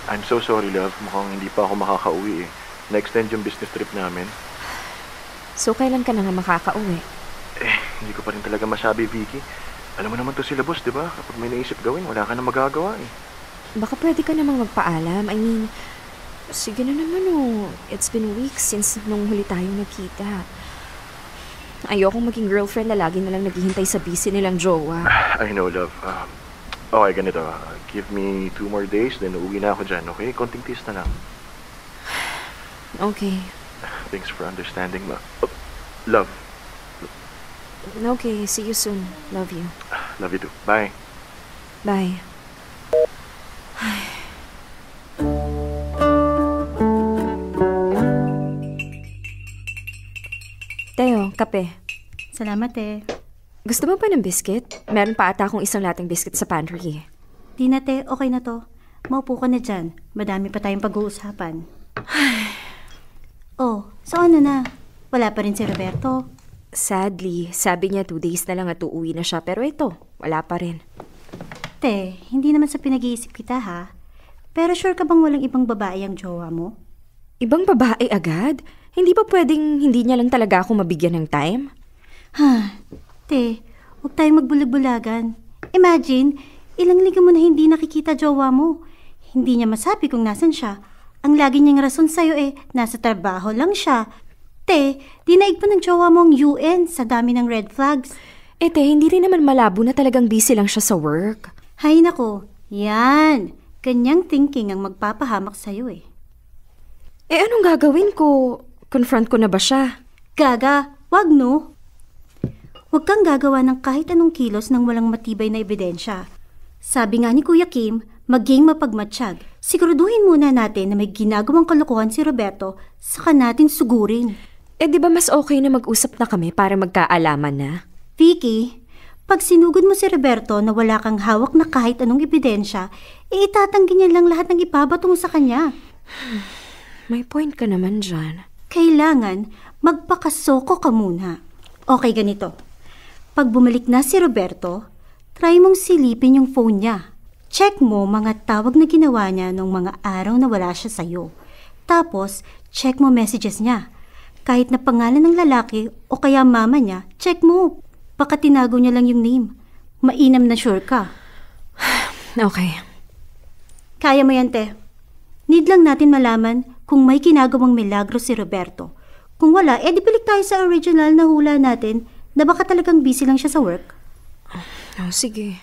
I'm so sorry, love. Mukhang hindi pa ako makakauwi eh. Na-extend yung business trip namin. So, kailan ka na nga makakauwi? Hindi ko pa rin talaga masabi, Vicky. Alam mo naman to sila boss, di ba? Kapag may naisip gawin, wala ka na magagawa eh. Baka pwede ka namang magpaalam. I mean, sige na naman oh. It's been weeks since nung huli tayong nagkita. Ayokong maging girlfriend na lagi na lang naghihintay sa busy nilang jowa. I know, love. Okay, ganito. Give me 2 more days, then uuwi na ako dyan, okay? Konting tiis na lang. Okay. Thanks for understanding, love. Okay, see you soon. Love you. Love you too. Bye. Bye. Teo, kape. Salamat eh. Gusto mo pa ng biscuit? Meron pa ata akong isang lating biscuit sa pantry. Di na te, okay na to. Maupo ka na dyan. Madami pa tayong pag-uusapan. Oh, so ano na? Wala pa rin si Roberto. Sadly, sabi niya 2 days na lang at uuwi na siya. Pero ito, wala pa rin. Te, hindi naman sa pinag-iisip kita ha. Pero sure ka bang walang ibang babae ang jowa mo? Ibang babae agad? Hindi ba pwedeng hindi niya lang talaga ako mabigyan ng time? Te, huwag tayong magbulag-bulagan. Imagine, ilang linggo mo na hindi nakikita jowa mo. Hindi niya masabi kung nasan siya. Ang lagi niyang rason sa'yo nasa trabaho lang siya. Te, dinaig pa ng jowa mo ang UN sa dami ng red flags. Te, hindi rin naman malabo na talagang busy lang siya sa work. Hay nako, yan. Kanyang thinking ang magpapahamak sa'yo anong gagawin ko? Confront ko na ba siya? Gaga, wag no. Huwag kang gagawa ng kahit anong kilos nang walang matibay na ebidensya. Sabi nga ni Kuya Kim, maging mapagmatsyag. Siguraduhin muna natin na may ginagawang kalokohan si Roberto, saka natin sugurin. Di ba mas okay na mag-usap na kami para magkaalaman na? Vicky, pag sinugod mo si Roberto na wala kang hawak na kahit anong ebidensya, itatanggi niya lang lahat ng ibabato mo sa kanya. May point ka naman dyan. Kailangan magpakasoko ka muna. Okay, ganito. Pag bumalik na si Roberto, try mong silipin yung phone niya. Check mo mga tawag na ginawa niya nung mga araw na wala siya sa'yo. Tapos, check mo messages niya. Kahit na pangalan ng lalaki o kaya mama niya, check mo. Baka tinago niya lang yung name. Mainam na sure ka. Okay. Kaya mo yan, te. Need lang natin malaman kung may ginagawang milagro si Roberto. Kung wala, di balik tayo sa original na hula natin na baka talagang busy lang siya sa work. Sige.